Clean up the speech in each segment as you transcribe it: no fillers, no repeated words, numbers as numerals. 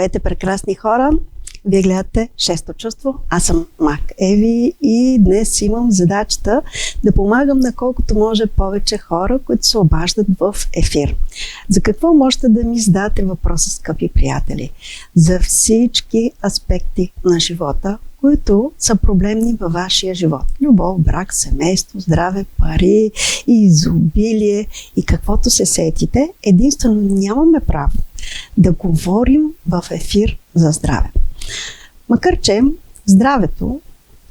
Здравейте, прекрасни хора! Вие гледате Шесто чувство. Аз съм Мак Еви и днес имам задачата да помагам на колкото може повече хора, които се обаждат в ефир. За какво можете да ми зададете въпроса, скъпи приятели? За всички аспекти на живота, които са проблемни във вашия живот. Любов, брак, семейство, здраве, пари, изобилие и каквото се сетите. Единствено нямаме право да говорим в ефир за здраве. Макар че здравето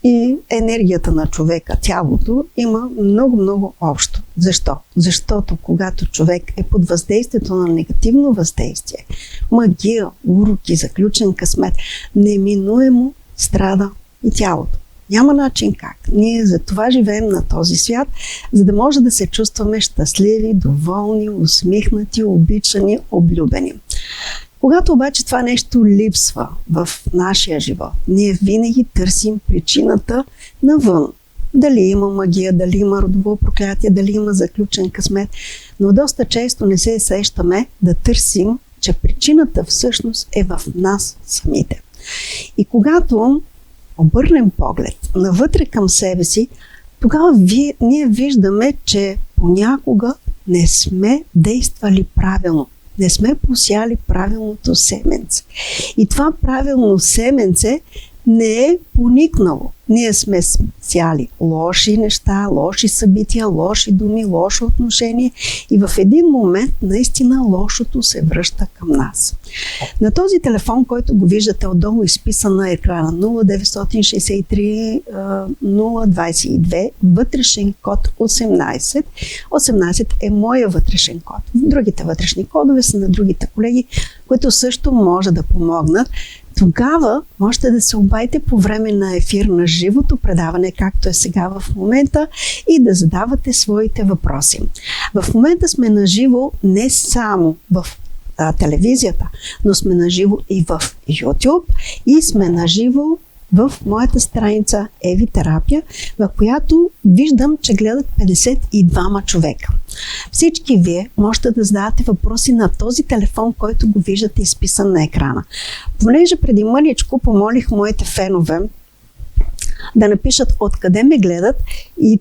и енергията на човека, тялото, има много общо. Защо? Защото когато човек е под въздействието на негативно въздействие, магия, уроки, заключен късмет, неминуемо страда и тялото. Няма начин как. Ние за това живеем на този свят, за да може да се чувстваме щастливи, доволни, усмихнати, обичани, облюбени. Когато обаче това нещо липсва в нашия живот, ние винаги търсим причината навън. Дали има магия, дали има родово проклятие, дали има заключен късмет, но доста често не се сещаме да търсим, че причината всъщност е в нас самите. И когато обърнем поглед навътре към себе си, тогава ние виждаме, че понякога не сме действали правилно. Не сме посяли правилното семенце. И това правилно семенце не е поникнало. Ние сме сяли лоши неща, лоши събития, лоши думи, лошо отношение и в един момент наистина лошото се връща към нас. На този телефон, който го виждате отдолу изписан на екрана 0963 022, вътрешен код 18. 18 е моя вътрешен код. Другите вътрешни кодове са на другите колеги, които също може да помогнат. Тогава можете да се обадите по време на ефир на живото предаване, както е сега в момента, и да задавате своите въпроси. В момента сме на живо не само в телевизията, но сме на живо и в YouTube и сме на живо в моята страница Еви Терапия, в която виждам, че гледат 52 човека. Всички вие можете да задавате въпроси на този телефон, който го виждате изписан на екрана. Понеже преди мъничко помолих моите фенове да напишат откъде ме гледат и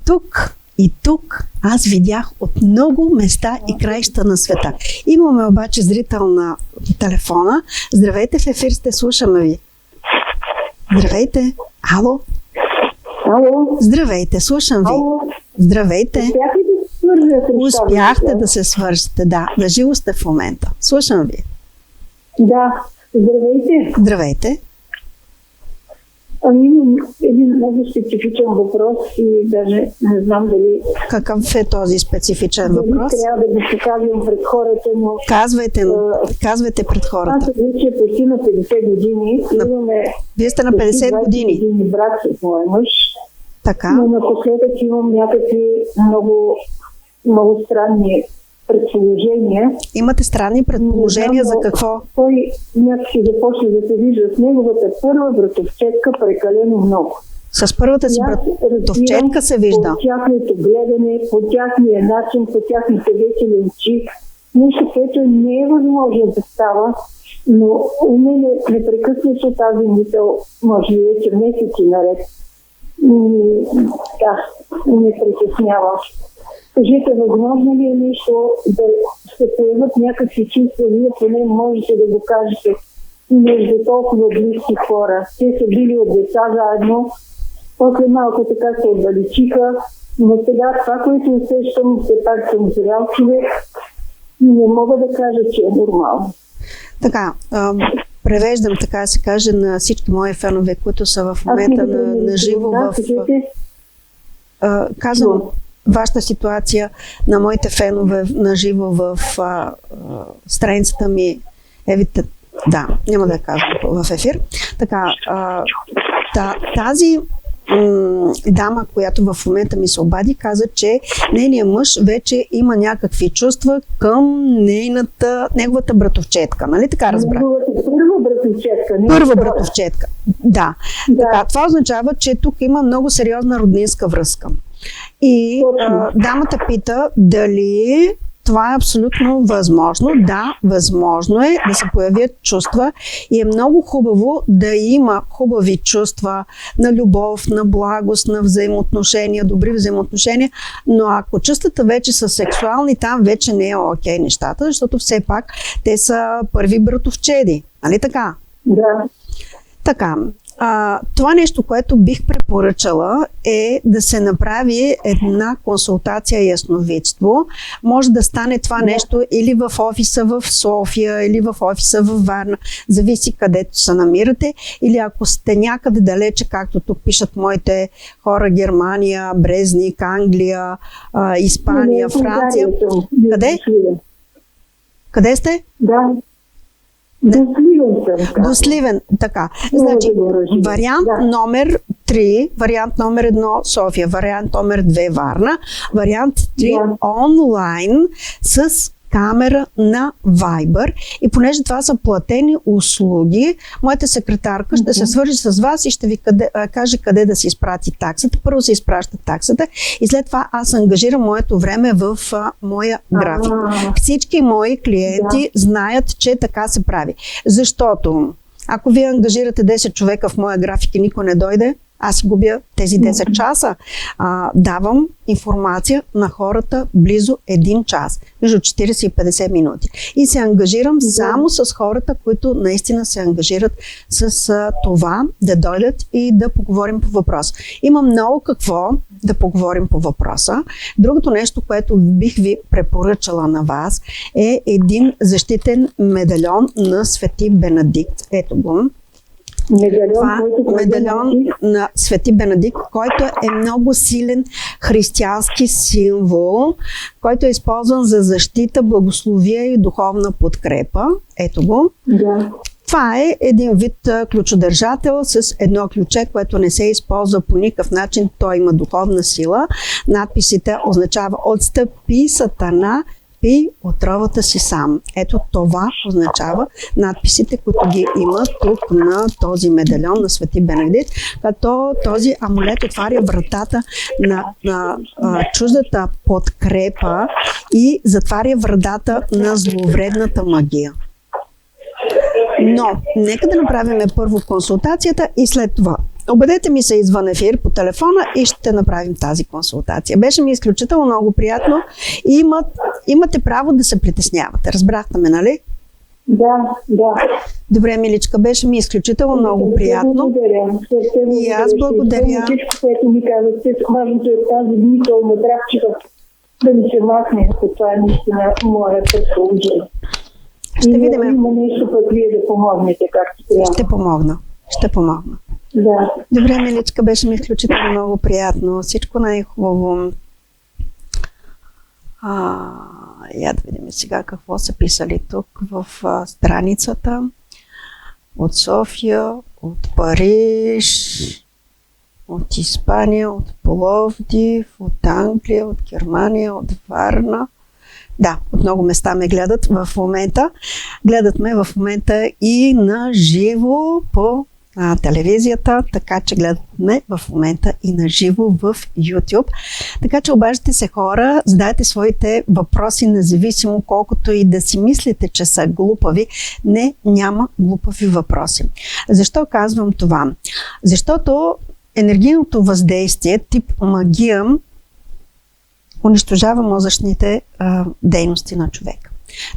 тук аз видях от много места и краища на света. Имаме обаче зрител на телефона. Здравейте, в ефир сте, слушаме ви. Здравейте! Ало! Ало! Здравейте, слушам ви! Ало! Здравейте! Успяхте да се свържете, да. На живо сте в момента. Слушам ви. Да, здравейте! Здравейте! Имам един много специфичен въпрос и даже не знам дали... Какъв е този специфичен въпрос? Трябва да го покажем пред хората, но... Казвайте пред хората. Аз вече почти на 50 години. Вие сте на 50 години. Брат с моя мъж. Така. Но напоследък имам някакви много странни предположения. Имате странни предположения за какво? Той някакси започна да се вижда с неговата първа братовчетка прекалено много. С първата си братовчетка се вижда? По тяхното гледане, по тяхния начин, по тяхните весели очи. Нещо, което не е възможно да става, но у мен непрекъснато тази мисъл може би вече месеци наред. Не притеснява. Кажете, възможно ли е нещо да се появят някакви чувства, вие поне можете да го кажете между толкова близки хора. Те са били от деца заедно, после малко така се отдалечиха, но сега това, което усещам, все пак съм зрял човек, не мога да кажа, че е нормално. Така, превеждам, така се каже, на всички мои фенове, които са в момента на живо казвам вашата ситуация на моите фенове на живо в страницата ми Евите. Да, няма да я казвам в ефир. Така, тази дама, която в момента ми се обади, каза, че нейният мъж вече има някакви чувства към неговата братовчетка. Нали така разбрах? Първа братовчетка. Да. Така, това означава, че тук има много сериозна роднинска връзка. И дамата пита дали това е абсолютно възможно. Да, възможно е да се появят чувства и е много хубаво да има хубави чувства на любов, на благост, на взаимоотношения, добри взаимоотношения, но ако чувствата вече са сексуални, там вече не е окей нещата, защото все пак те са първи братовчеди. Нали така? Да. Така. Това нещо, което бих препоръчала е да се направи една консултация ясновидство. Може да стане това нещо или в офиса в София, или в офиса в Варна, зависи където се намирате, или ако сте някъде далече, както тук пишат моите хора, Германия, Брезник, Англия, Испания, Франция. Къде? Къде сте? Да. До Сливен съм. До Сливен, така. Значи, вариант номер 3, вариант номер 1 София, вариант номер 2 Варна, вариант 3 онлайн с камера на Viber. И понеже това са платени услуги, моята секретарка ще се свържи с вас и ще ви каже къде да си изпрати таксата. Първо се изпраща таксата и след това аз ангажирам моето време в моя график. Всички мои клиенти знаят, че така се прави. Защото ако вие ангажирате 10 човека в моя график и никой не дойде, аз си губя тези 10 часа. Давам информация на хората близо 1 час, между 40 и 50 минути. И се ангажирам само с хората, които наистина се ангажират с това да дойдат и да поговорим по въпроса. Има много какво да поговорим по въпроса. Другото нещо, което бих ви препоръчала на вас, е един защитен медальон на Свети Бенедикт. Ето го. Медальон на Свети Бенедикт, който е много силен християнски символ, който е използван за защита, благословие и духовна подкрепа. Ето го. Да. Това е един вид ключодържател с едно ключе, което не се използва по никакъв начин. Той има духовна сила. Надписите означава "Отстъпи, Сатана, пи отровата си сам". Ето това означава надписите, които ги има тук на този медальон на Свети Бенедикт, като този амулет отваря вратата на чуждата подкрепа и затваря вратата на зловредната магия. Но, нека да направим първо консултацията и след това. Обадете ми се извън ефир по телефона и ще направим тази консултация. Беше ми изключително много приятно и имате право да се притеснявате. Разбрахте ме, нали? Да. Добре, миличка, беше ми изключително много приятно. Благодаря. И аз благодаря. Всичко, което ми казахте, важното е тази мисъл на драпчика да ми се махне, ако това е наистина моя предположение. Ще видим. Има нещо пък вие да помогнете, както трябва. Ще помогна. Да. Добре, миличка, беше ми изключително много приятно. Всичко най-хубаво. Я да видим сега какво са писали тук в страницата. От София, от Париж, от Испания, от Пловдив, от Англия, от Германия, от Варна. Да, от много места ме гледат в момента. Гледат ме в момента и на живо по телевизията, така че гледат ме в момента и на живо в YouTube. Така че обаждате се хора, задайте своите въпроси, независимо колкото и да си мислите, че са глупави. Не, няма глупави въпроси. Защо казвам това? Защото енергийното въздействие, тип магия, унищожава мозъчните дейности на човек.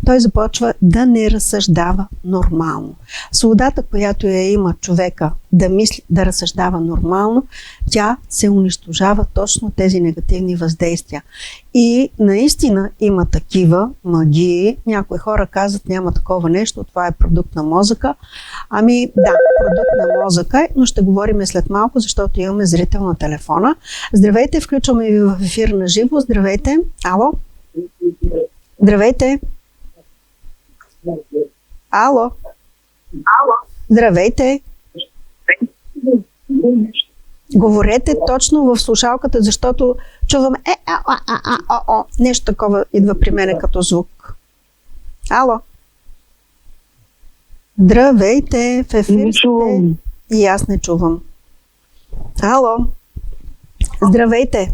Той започва да не разсъждава нормално. Свободата, която я има човека да мисли, да разсъждава нормално, тя се унищожава точно тези негативни въздействия. И наистина има такива магии. Някои хора казват, няма такова нещо, това е продукт на мозъка. Ами да, продукт на мозъка, но ще говорим след малко, защото имаме зрител на телефона. Здравейте, включваме ви в ефир на живо. Здравейте. Ало? Здравейте. Ало. Здравейте. Говорете точно в слушалката, защото чувам нещо такова идва при мене като звук. Ало. Здравейте, в ефир сте. И аз не чувам. Ало. Здравейте.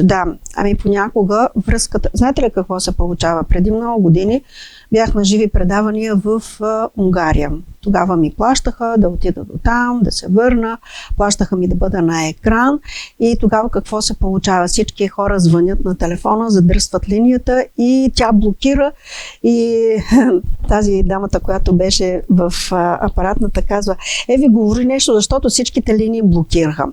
Да, ами понякога връзката... Знаете ли какво се получава? Преди много години бях на живи предавания в Унгария. Тогава ми плащаха да отида до там, да се върна, плащаха ми да бъда на екран и тогава какво се получава? Всички хора звънят на телефона, задръстват линията и тя блокира и тази дамата, която беше в апаратната, казва: ви говори нещо, защото всичките линии блокираха.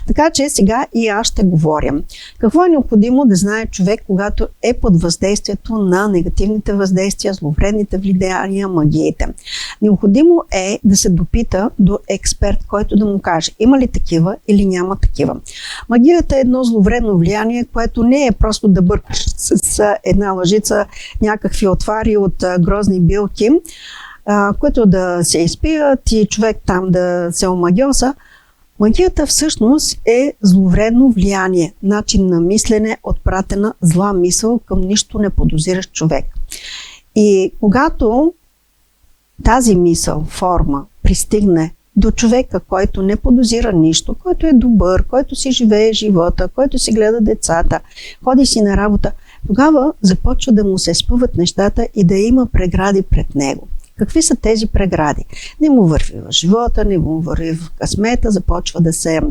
Така че сега и аз ще говоря. Какво е необходимо да знае човек, когато е под въздействието на негативните въздействия, зловредните влияния, магиите? Необходимо е да се допита до експерт, който да му каже има ли такива или няма такива. Магията е едно зловредно влияние, което не е просто да бъркаш с една лъжица някакви отвари от грозни билки, които да се изпият и човек там да се омагьоса. Магията всъщност е зловредно влияние, начин на мислене, отпратена зла мисъл към нищо не подозиращ човек. И когато тази мисъл, форма, пристигне до човека, който не подозира нищо, който е добър, който си живее живота, който си гледа децата, ходи си на работа, тогава започва да му се спъват нещата и да има прегради пред него. Какви са тези прегради? Не му върви в живота, не му върви в късмета, започва да се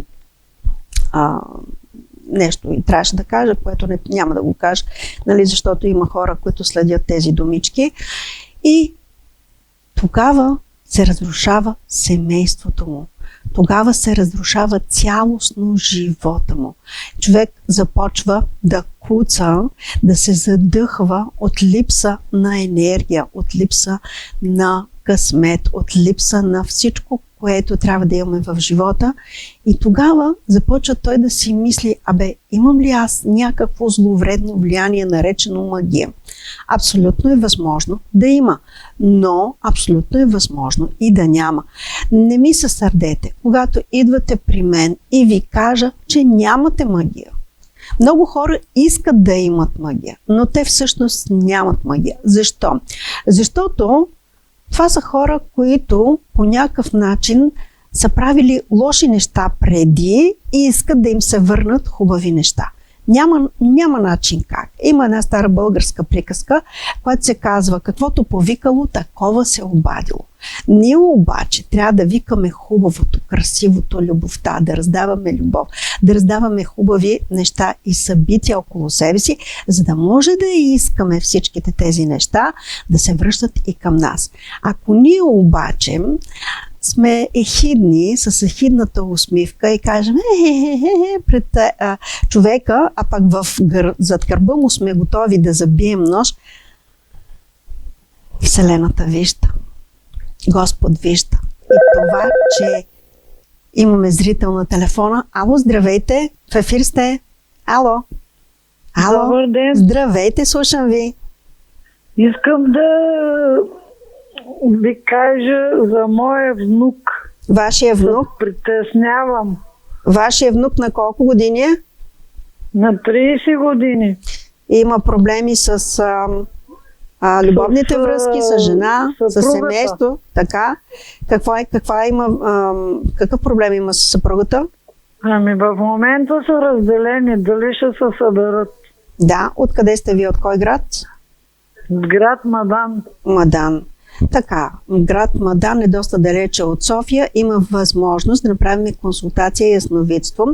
нещо и трябваше да кажа, което няма да го кажа, нали, защото има хора, които следят тези думички. И тогава се разрушава семейството му. Тогава се разрушава цялостно живота му. Човек започва да куца, да се задъхва от липса на енергия, от липса на късмет, от липса на всичко, което трябва да имаме в живота. И тогава започва той да си мисли: имам ли аз някакво зловредно влияние, наречено магия? Абсолютно е възможно да има, но абсолютно е възможно и да няма. Не ми се сърдете, когато идвате при мен и ви кажа, че нямате магия. Много хора искат да имат магия, но те всъщност нямат магия. Защо? Защото това са хора, които по някакъв начин са правили лоши неща преди и искат да им се върнат хубави неща. Няма начин как. Има една стара българска приказка, която се казва: каквото повикало, такова се обадило. Ние обаче трябва да викаме хубавото, красивото, любовта, да раздаваме любов, да раздаваме хубави неща и събития около себе си, за да може да искаме всичките тези неща да се връщат и към нас. Ако ние обаче сме ехидни, с ехидната усмивка и кажем пред човека, а пък зад гърба му сме готови да забием нож, Вселената вижда. Господ вижда. И това, че имаме зрител на телефона. Ало, здравейте! В ефир сте. Ало! Добър ден! Здравейте, слушам ви. Искам да ви кажа за моя внук. Вашия внук? Притеснявам. Вашия внук на колко години е? На 30 години. Има проблеми с любовните връзки, с жена, с семейство. Така. Какъв проблем има с съпругата? В момента са разделени. Дали ще се съберат? Да. Откъде сте ви? От кой град? От град Мадан. Мадан. Така, град Мадан е доста далече от София. Има възможност да направим консултация и ясновидство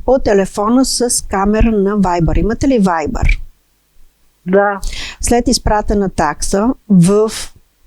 по телефона с камера на Viber. Имате ли Viber? Да. След изпратена такса в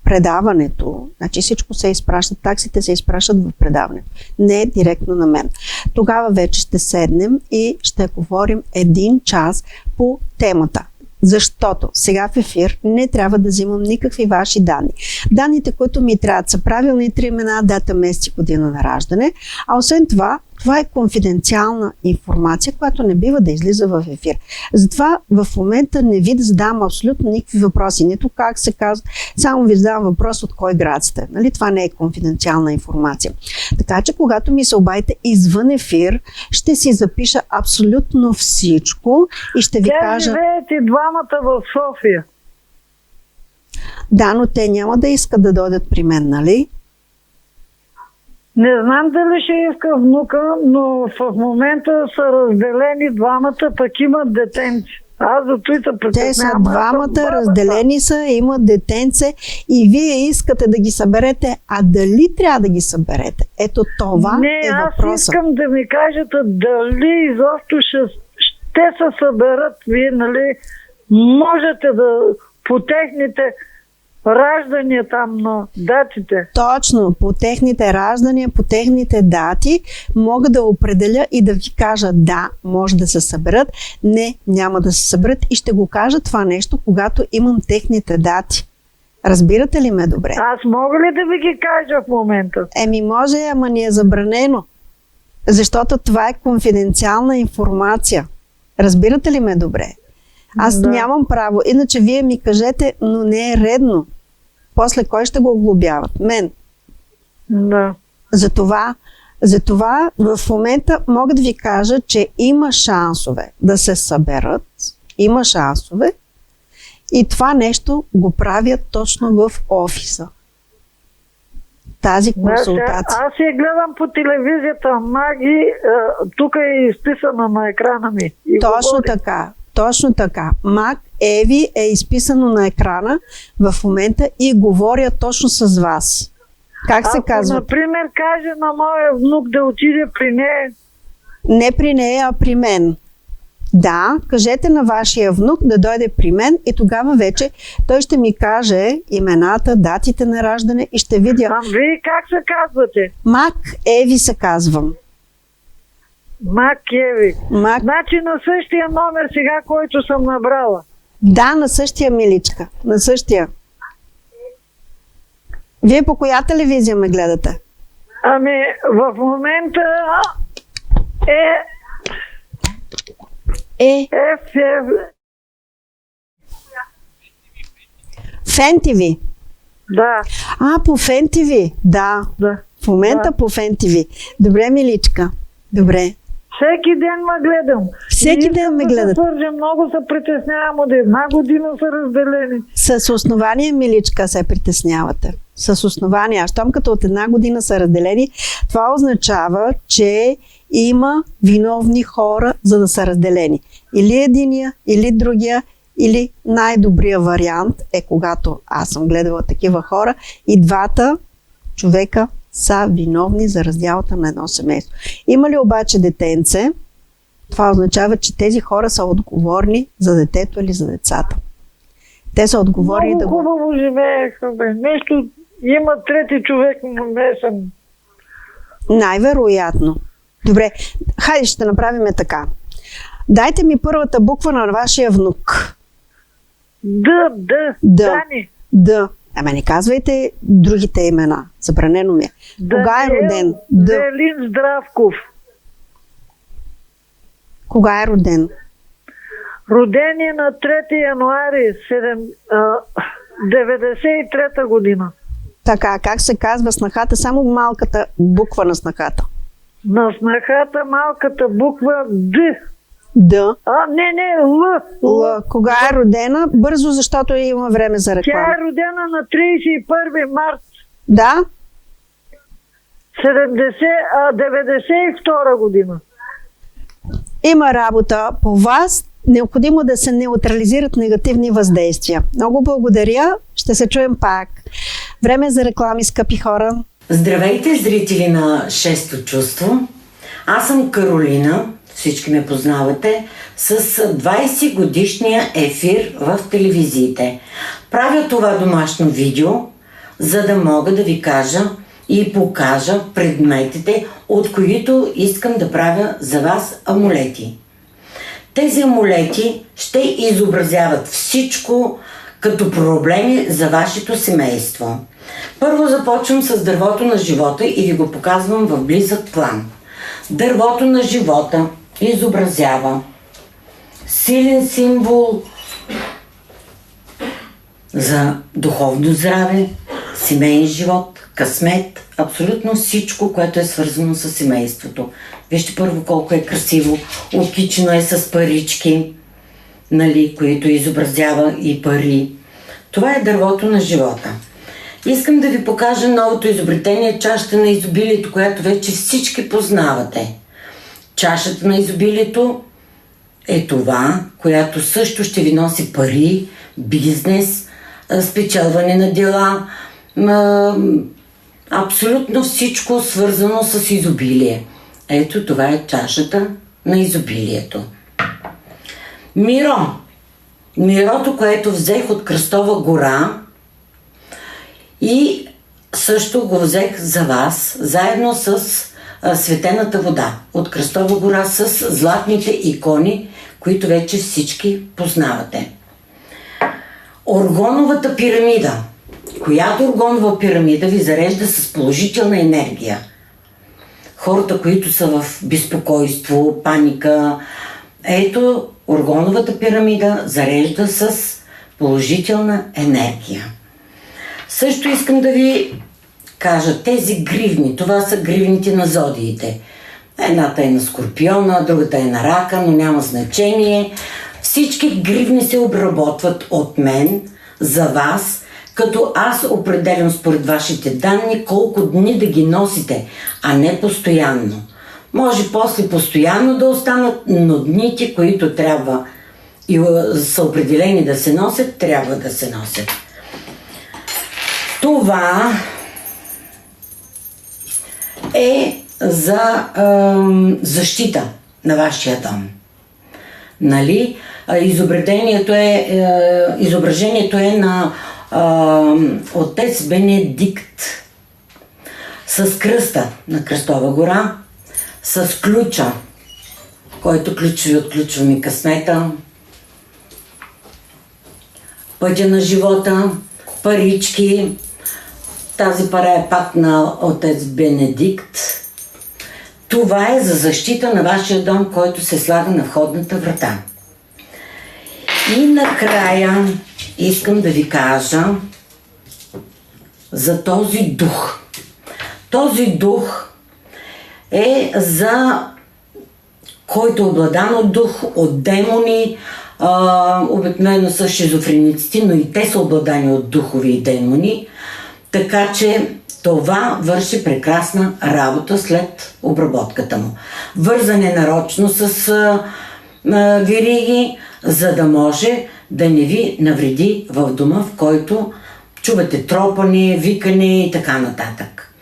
предаването, значи всичко се изпраща, таксите се изпращат в предаването, не директно на мен. Тогава вече ще седнем и ще говорим 1 час по темата. Защото сега в ефир не трябва да взимам никакви ваши данни. Данните, които ми трябват, са правилните имена, дата, месец и година на раждане, а освен това, това е конфиденциална информация, която не бива да излиза в ефир. Затова в момента не ви да задавам абсолютно никакви въпроси, нито как се казва, само ви задавам въпрос от кой град сте. Нали? Това не е конфиденциална информация. Така че, когато ми се обадите извън ефир, ще си запиша абсолютно всичко и ще ви кажа... живеете двамата в София. Да, но те няма да искат да дойдат при мен, нали? Не знам дали ще иска внука, но в момента са разделени двамата, пък имат детенци. Аз зато и се притеснявам. Те са двамата, разделени са, имат детенце и вие искате да ги съберете, а дали трябва да ги съберете? Ето това Не, е въпросът. аз искам да ми кажете дали изобщо ще се съберат. Вие, нали, можете да по техните раждания там на датите. Точно, по техните раждания, по техните дати мога да определя и да ви кажа да, може да се съберат, не, няма да се съберат и ще го кажа това нещо, когато имам техните дати. Разбирате ли ме добре? Аз мога ли да ви ги кажа в момента? Може, ама ни е забранено. Защото това е конфиденциална информация. Разбирате ли ме добре? Аз нямам право. Иначе вие ми кажете, но не е редно. После кой ще го глобяват? Мен. Да. Затова в момента мога да ви кажа, че има шансове да се съберат. Има шансове. И това нещо го правят точно в офиса. Тази консултация. Аз я гледам по телевизията, Маги, тук е изписана на екрана ми. Точно така. Мак Еви е изписано на екрана в момента и говоря точно с вас. Как се казва? Например, каже на моя внук да отиде при нея. Не при нея, а при мен. Да, кажете на вашия внук да дойде при мен и тогава вече той ще ми каже имената, датите на раждане и ще видя. А вие как се казвате? Мак Еви се казвам. Мак Еви. Значи на същия номер сега, който съм набрала. Да, на същия, миличка. На същия. Вие по коя телевизия ме гледате? В момента Фен ТВ. Да. По Фен ТВ. Да. В момента по Фен ТВ. Добре, миличка. Добре. Всеки ден ме гледам. Всеки ден ме гледат. Много се притеснявам, от 1 година са разделени. С основание, миличка, се притеснявате. С основание. А щом като от 1 година са разделени, това означава, че има виновни хора, за да са разделени. Или единия, или другия, или най-добрия вариант е когато аз съм гледала такива хора и двата човека са виновни за раздялата на едно семейство. Има ли обаче детенце, това означава, че тези хора са отговорни за детето или за децата. Те са отговорни много хубаво живееха, бе. Нещо има трети човек, но не съм. Най-вероятно. Добре, хайде ще направим така. Дайте ми първата буква на вашия внук. Дани. Д. Не казвайте другите имена. Забранено ми е. Кога е роден? Делин Здравков. Кога е роден? Роден е на 3 януари 93-та година. Така, как се казва снахата? Само малката буква на снахата. На снахата малката буква Д. Д. Не, Л. Л. Кога е родена? Бързо, защото има време за реклама. Тя е родена на 31 март. Да? 92 година. Има работа по вас. Необходимо да се неутрализират негативни въздействия. Много благодаря. Ще се чуем пак. Време за реклами, скъпи хора. Здравейте, зрители на Шесто чувство. Аз съм Каролина, всички ме познавате, с 20 годишния ефир в телевизиите. Правя това домашно видео, за да мога да ви кажа и покажа предметите, от които искам да правя за вас амулети. Тези амулети ще изобразяват всичко като проблеми за вашето семейство. Първо започвам с дървото на живота и ви го показвам в близък план. Дървото на живота изобразява силен символ за духовно здраве, семейен живот, късмет, абсолютно всичко, което е свързано с семейството. Вижте първо колко е красиво, окичено е с парички, които изобразява и пари. Това е дървото на живота. Искам да ви покажа новото изобретение, чашата на изобилието, която вече всички познавате. Чашата на изобилието е това, която също ще ви носи пари, бизнес, спечелване на дела, абсолютно всичко свързано с изобилие. Ето това е чашата на изобилието. Миро. Мирото, което взех от Кръстова гора и също го взех за вас, заедно с светената вода от Кръстова гора с златните икони, които вече всички познавате. Оргоновата пирамида. Която оргонова пирамида ви зарежда с положителна енергия. Хората, които са в безпокойство, паника, ето оргоновата пирамида зарежда с положителна енергия. Също искам да ви кажа, тези гривни, това са гривните на зодиите. Едната е на Скорпиона, другата е на Рака, но няма значение. Всички гривни се обработват от мен за вас, като аз определям според вашите данни колко дни да ги носите, а не постоянно. Може после постоянно да останат, но дните, които трябва и са определени да се носят, трябва да се носят. Това е за защита на вашия дом. Нали? Изображението е на отец Бенедикт с кръста на Кръстова гора, с ключа, който ключ ви отключва ми късмета, пътя на живота, парички. Тази пара е пак на отец Бенедикт. Това е за защита на вашия дом, който се слага на входната врата. И накрая искам да ви кажа за този дух. Този дух е за който е обладан от дух, от демони, обикновено са шизофрениците, но и те са обладани от духови и демони, така че това върши прекрасна работа след обработката му. Вързане нарочно с вериги, за да може да не ви навреди в дома, в който чувате тропане, викане и така нататък.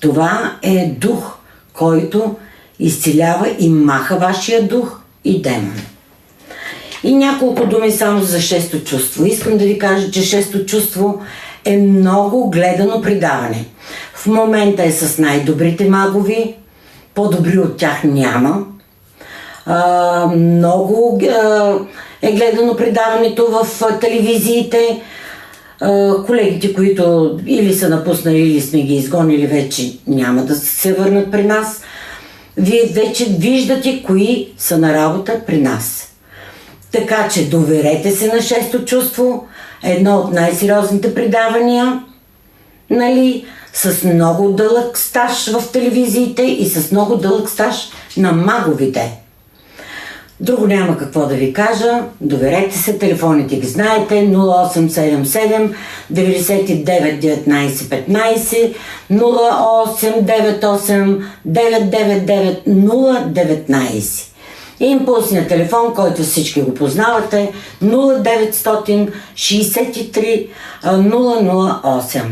Това е дух, който изцелява и маха вашия дух и демон. И няколко думи само за шесто чувство. Искам да ви кажа, че шесто чувство е много гледано предаване. В момента е с най-добрите магови, по-добри от тях няма. Много е гледано предаването в телевизиите. Колегите, които или са напуснали, или сме ги изгонили, вече няма да се върнат при нас. Вие вече виждате кои са на работа при нас. Така че доверете се на шесто чувство, едно от най-сериозните предавания, нали, с много дълъг стаж в телевизиите и с много дълъг стаж на маговите. Друго няма какво да ви кажа. Доверете се, телефоните ги знаете. 0877 99 19 15, 0898 999 019. Импулсният телефон, който всички го познавате, 0963 008.